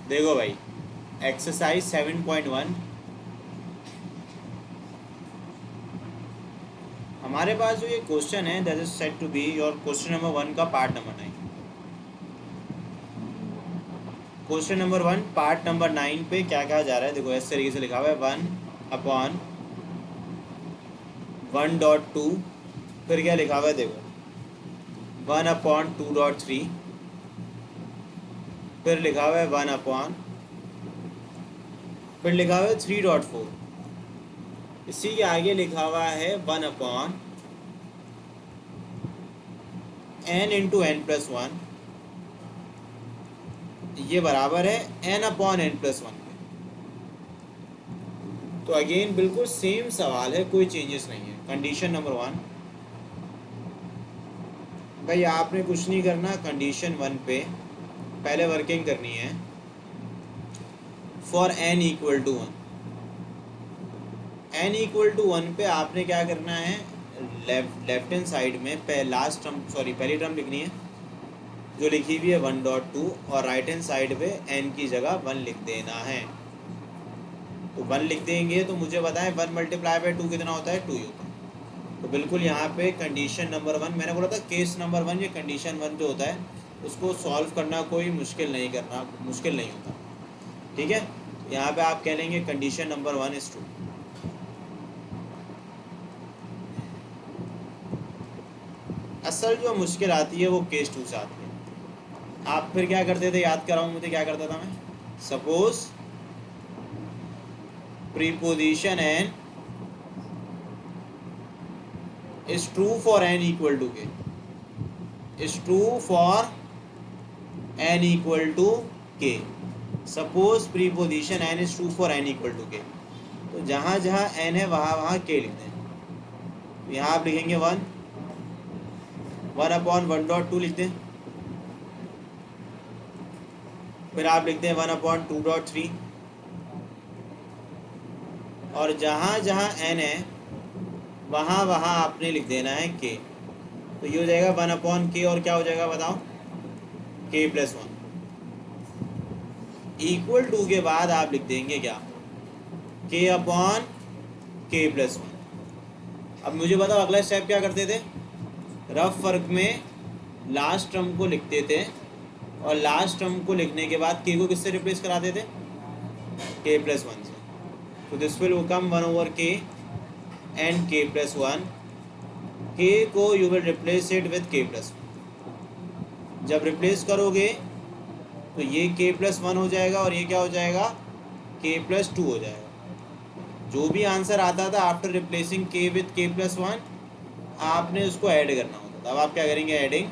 देखो भाई, एक्सरसाइज 7.1 हमारे पास जो ये क्वेश्चन है that is set to be your question number 1 का part number 9। Question number 1 part number 9 पे क्या कहा जा रहा है, देखो इस तरीके से लिखा हुआ है 1/1.2, फिर क्या लिखा हुआ है देखो 1/2.3, फिर लिखा हुआ है फिर लिखा हुआ है 3.4, इसी के आगे लिखा हुआ है 1/n/n+1, ये बराबर है n/n+1 के। तो अगेन बिल्कुल सेम सवाल है, कोई चेंजेस नहीं है। कंडीशन नंबर 1, भाई आपने कुछ नहीं करना, कंडीशन 1 पे पहले वर्किंग करनी है फॉर n=1। n=1 पे आपने क्या करना है, लेफ्ट हैंड साइड में पहली टर्म लिखनी है जो लिखी हुई है 1.2, और राइट हैंड साइड पे n की जगह 1 लिख देना है। तो 1 लिख देंगे तो मुझे बताएं 1 मल्टीप्लाई बाई 2 कितना होता है, 2 ही होता है। तो बिल्कुल यहाँ पे कंडीशन नंबर 1, मैंने बोला था केस नंबर 1, ये कंडीशन 1 जो होता है उसको सॉल्व करना कोई मुश्किल नहीं होता। ठीक है, यहाँ पे आप कह लेंगे कंडीशन नंबर 1 इज ट्रू। असल जो मुश्किल आती है वो केस 2 से आती है। आप फिर क्या करते थे, याद कराऊँ मुझे क्या करता था मैं, suppose preposition n is true for n equal to k, is true for n equal to k. Suppose preposition n is true for n equal to k, तो जहाँ जहाँ एन है वहाँ वहाँ के लिख दें। तो यहाँ आप लिखेंगे 1/1.2 लिख दें, फिर आप लिखते हैं 1/2.3, और जहाँ जहाँ एन है वहाँ वहाँ आपने लिख देना है के। तो ये हो जाएगा 1/k, और क्या हो जाएगा बताओ, k+1 इक्वल टू के बाद आप लिख देंगे क्या, k/k+1। अब मुझे बताओ अगला स्टेप क्या करते थे, रफ वर्क में लास्ट टर्म को लिखते थे, और लास्ट टर्म को लिखने के बाद के को किससे रिप्लेस कराते थे, k+1 से। तो this will become 1/k and k+1, k को you will replace it with k+1। जब रिप्लेस करोगे तो ये k+1 हो जाएगा, और ये क्या हो जाएगा, k+2 हो जाएगा। जो भी आंसर आता था after replacing k with k+1 आपने उसको ऐड करना होता था। अब आप क्या करेंगे, एडिंग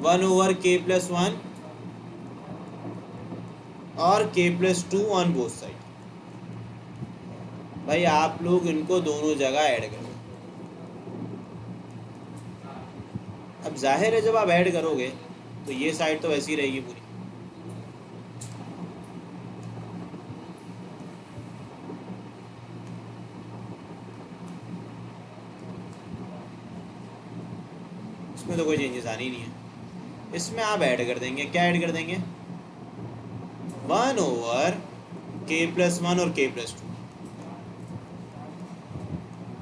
1/k+1 और k+2 ऑन बोथ साइड। भाई आप लोग इनको दोनों जगह ऐड करो। अब जाहिर है जब आप ऐड करोगे तो ये साइड तो वैसी रहेगी पूरी। इसमें तो कोई चेंजेस आनी नहीं है। इसमें आप ऐड कर देंगे, क्या ऐड कर देंगे, 1/k+1 और k+2।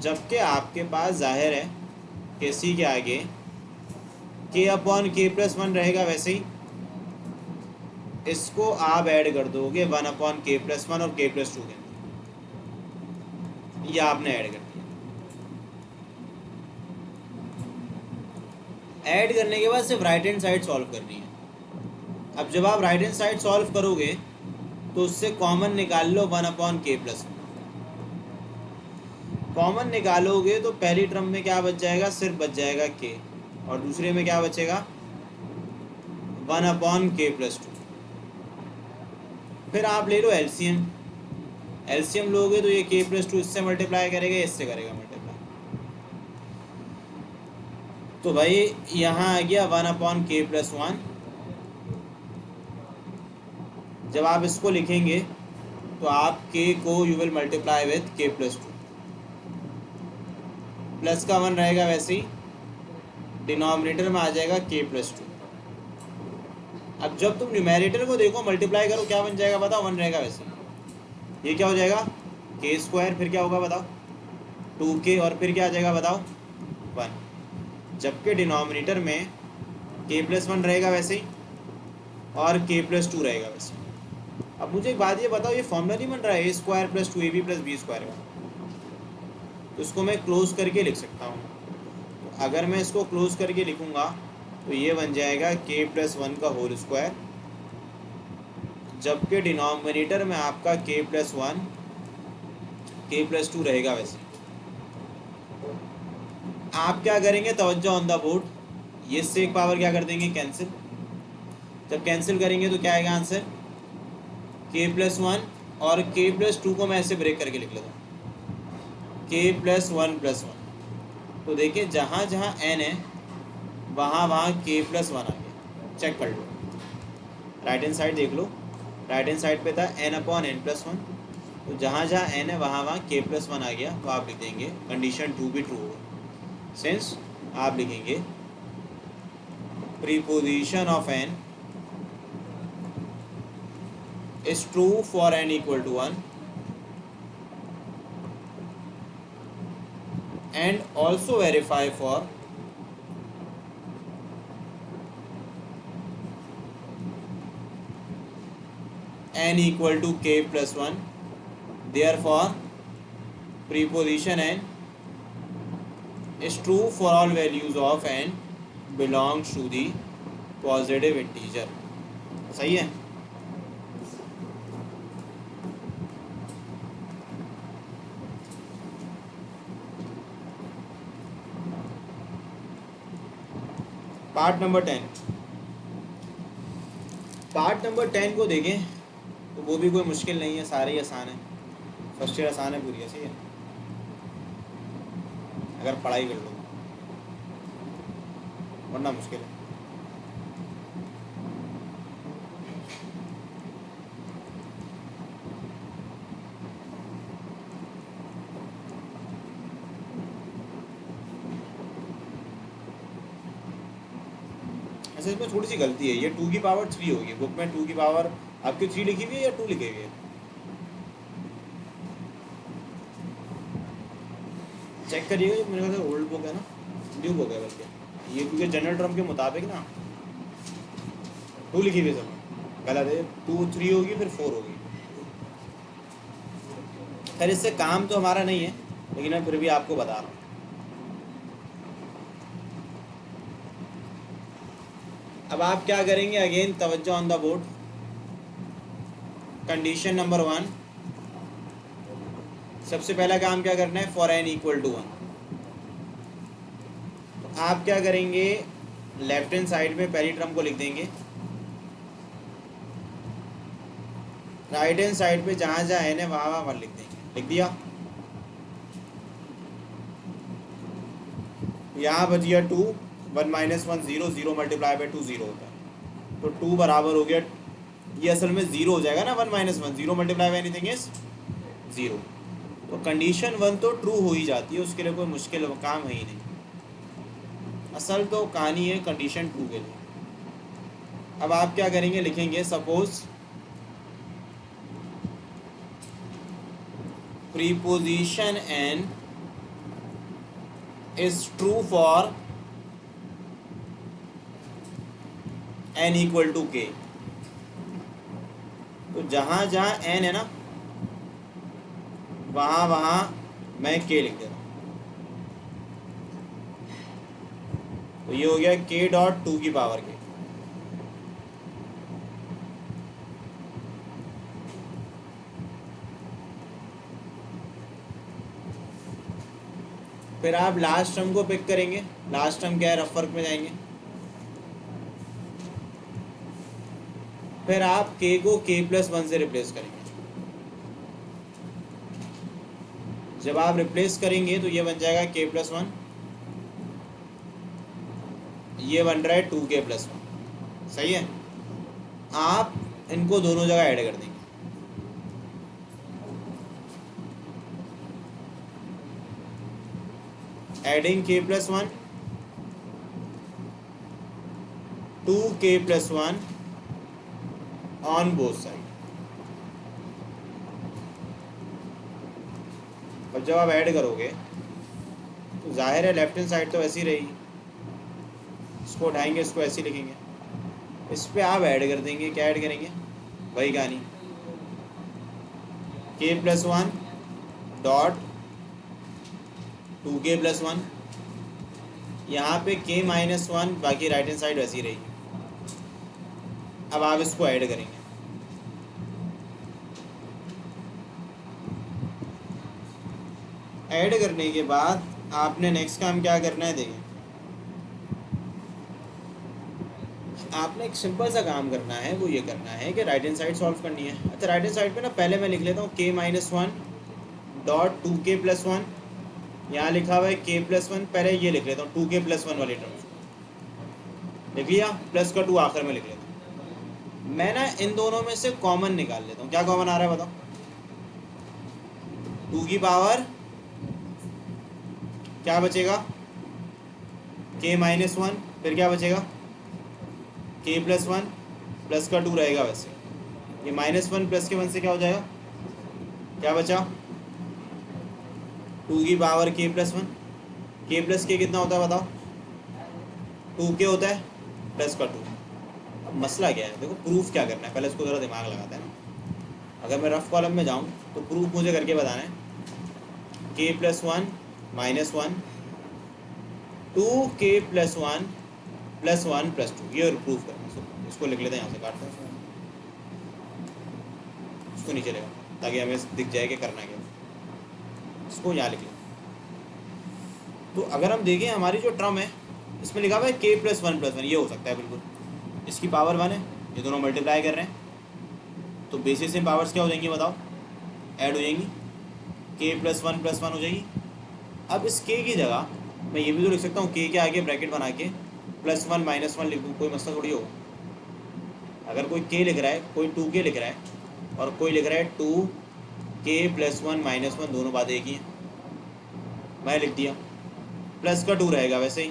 जबकि आपके पास जाहिर है कि सी के आगे k/k+1 रहेगा, वैसे ही इसको आप ऐड कर दोगे 1/k+1 और k+2 के अंदर। ये आपने ऐड कर दिया। ऐड करने के बाद सिर्फ राइट हैंड साइड सॉल्व करनी है। अब जब आप राइट हैंड साइड सॉल्व करोगे तो उससे कॉमन निकाल लो 1/k+1। कॉमन निकालोगे तो पहली टर्म में क्या बच जाएगा, सिर्फ बच जाएगा k, और दूसरे में क्या बचेगा, 1/k+2। फिर आप ले लो एलसीएम, एलसीएम लोगे तो ये k+2 इससे मल्टीप्लाई करेगा, इससे करेगा मल्टीप्लाई। तो भाई यहाँ आ गया 1/k+1। जब आप इसको लिखेंगे तो आप k को you will multiply with k+2, plus का 1 रहेगा, वैसे ही डिनोमिनेटर में आ जाएगा k+2। अब जब तुम न्यूमेरेटर को देखो, मल्टीप्लाई करो, क्या बन जाएगा बताओ? 1 रहेगा वैसे। ये क्या हो जाएगा? के स्क्वायर, फिर क्या होगा बताओ? 2k, और फिर क्या आ जाएगा बताओ? 1। जबकि डिनोमिनेटर में k+1 रहेगा वैसे ही, और k+2 रहेगा वैसे। अब मुझे एक बात ये बताओ, ये फॉर्मूला नहीं बन रहा है a² + 2ab + b² का, तो इसको मैं क्लोज करके लिख सकता हूँ। तो अगर मैं इसको क्लोज करके लिखूँगा तो ये बन जाएगा k+1 का होल स्क्वायर, जबकि डिनोमिनेटर में आपका k+1 k+2 रहेगा वैसे। आप क्या करेंगे? तवज्जो ऑन द बोर्ड, ये से एक पावर क्या कर देंगे? कैंसिल। जब कैंसिल करेंगे तो क्या आएगा आंसर? k+1, और k+2 को मैं ऐसे ब्रेक करके लिख लेता हूँ, k+1+1। तो देखिए जहाँ जहाँ n है वहाँ वहाँ k+1 आ गया। चेक कर लो, राइट हैंड साइड देख लो, राइट हैंड साइड पे था n/n+1, तो जहाँ जहाँ n है वहाँ वहाँ k+1 आ गया। तो आप लिख देंगे कंडीशन 2 भी ट्रू होगा, सिंस आप लिखेंगे preposition of n is true for n equal to 1 and also verify for n equal to k+1. Therefore preposition n is true for all values of n belongs to the positive integer. सही है? Part number 10, part number 10 को देखें तो वो भी कोई मुश्किल नहीं है, सारे ही आसान है। फर्स्ट ईयर आसान है पूरी, ऐसी है अगर पढ़ाई कर लो, वरना मुश्किल है। ऐसे इसमें थोड़ी सी गलती है, ये 2 की पावर 3 होगी, बुक में 2 की पावर आपकी 3 लिखी हुई है या 2 लिखी हुई है? चेक करिएगा, ये मेरे ख्याल से ओल्ड बुक है ना, न्यू बुक है बल्कि ये, क्योंकि जनरल टर्म के मुताबिक ना 2 लिखी हुई है, सब गलत है। 2 3 होगी, फिर 4 होगी। खैर इससे काम तो हमारा नहीं है, लेकिन मैं फिर भी आपको बता रहा हूँ। अब आप क्या करेंगे? अगेन तवज्जो on the board, condition number 1, सबसे पहला काम क्या करना है? फॉर n इक्वल टू 1, तो आप क्या करेंगे? लेफ्ट हैंड साइड में पहली टर्म को लिख देंगे, राइट हैंड साइड पे जहाँ जहाँ n है वहाँ वहाँ 1 लिख देंगे। लिख दिया? यहाँ बच गया 2, 1 - 1 0, 0 मल्टीप्लाई बाई 2 0 होता है, तो 2 बराबर हो गया, ये असल में 0 हो जाएगा ना, 1 - 1 0 मल्टीप्लाई बाई एनीथिंग इज 0। तो कंडीशन 1 तो ट्रू हो ही जाती है, उसके लिए कोई मुश्किल काम है ही नहीं। असल तो कहानी है कंडीशन 2 के लिए। अब आप क्या करेंगे? लिखेंगे suppose preposition n is true for n equal to k, तो जहाँ जहाँ n है ना वहाँ वहाँ मैं k लिख दे रहा हूँ। तो ये हो गया k.2 की पावर k। फिर आप लास्ट टर्म को पिक करेंगे, लास्ट टर्म क्या है? रफ वर्क में जाएंगे, फिर आप k को k+1 से रिप्लेस करेंगे। जब आप रिप्लेस करेंगे तो ये बन जाएगा k+1, ये बन रहा है 2k+1। सही है? आप इनको दोनों जगह ऐड कर देंगे, adding k+1 2k+1 on both side. और जब आप ऐड करोगे तो जाहिर है लेफ्ट हैंड साइड तो ऐसी रहेगी, इसको उठाएंगे, इसको ऐसे लिखेंगे, इस पर आप ऐड कर देंगे, क्या ऐड करेंगे, वही कहानी, k+1 डॉट 2k+1, यहाँ पे k-1, बाकी राइट हैंड साइड वैसी रहेगी। अब आप इसको ऐड करेंगे, ऐड करने के बाद आपने नेक्स्ट काम क्या करना है, देखिए आपने एक सिंपल सा काम करना है, वो ये करना है कि राइट हैंड साइड सॉल्व करनी है। अच्छा राइट हैंड साइड पे ना पहले मैं लिख लेता हूँ k-1 डॉट 2k+1, यहाँ लिखा हुआ है k+1, पहले ये लिख लेता हूँ 2k+1 वाली टर्म लिख लिया, प्लस का 2 आखिर में लिख लेता हूँ। मैं ना इन दोनों में से कॉमन निकाल लेता हूँ, क्या कॉमन आ रहा है बताओ, 2 की पावर क्या बचेगा, k-1, फिर क्या बचेगा, k+1 प्लस का 2 रहेगा, वैसे ये -1 प्लस के 1 से क्या हो जाएगा, क्या बचा, 2 की पावर k+1, k प्लस के कितना होता है बताओ, 2k होता है, प्लस का 2। अब मसला क्या है, देखो प्रूफ क्या करना है, पहले इसको ज़रा दिमाग लगाते हैं ना। अगर मैं रफ कॉलम में जाऊँ तो प्रूफ मुझे करके बताना है, k+1 -1 2k+1 +1 +2, ये प्रूफ करना है। इसको लिख लेते हैं, यहाँ से काटते हैं, इसको नीचे लेगा ताकि हमें दिख जाए कि करना क्या, इसको यहाँ लिख लें। तो अगर हम देखें हमारी जो टर्म है इसमें लिखा हुआ है k+1 ये हो सकता है बिल्कुल, इसकी पावर 1 है, ये दोनों मल्टीप्लाई कर रहे हैं, तो बेसिस में पावर्स क्या हो जाएंगी बताओ, ऐड हो जाएंगी, k+1 हो जाएगी। अब इस k की जगह मैं ये भी तो लिख सकता हूँ, k के आगे ब्रैकेट बना के +1 -1 लिख दूँ, कोई मसला थोड़ी हो। अगर कोई k लिख रहा है, कोई 2k लिख रहा है और कोई लिख रहा है 2k+1 -1, दोनों बातें एक ही हैं, मैं लिख दिया, प्लस का 2 रहेगा वैसे ही।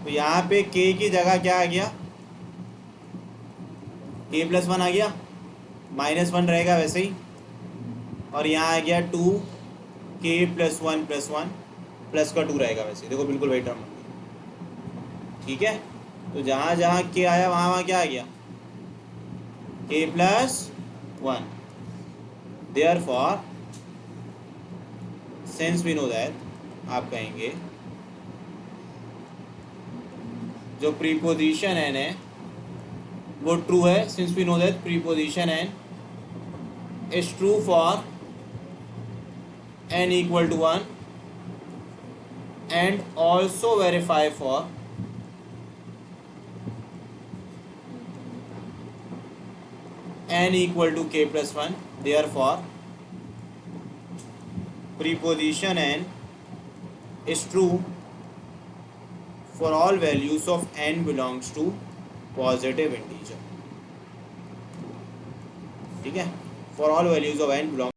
तो यहाँ पे k की जगह क्या आ गया, k+1 आ गया, -1 रहेगा वैसे ही, और यहाँ आ गया 2k+1 प्लस का 2 रहेगा वैसे, देखो बिल्कुल वही टर्म, ठीक है। तो जहाँ जहाँ k आया वहाँ वहाँ क्या आ गया, k+1, therefore since we know that, आप कहेंगे जो प्रीपोजिशन n है वो ट्रू है, since we know that preposition n is true for n equal to 1 and also verify for n equal to k+1, therefore preposition n is true for all values of n belongs to positive integer, ठीक है, for all values of n belongs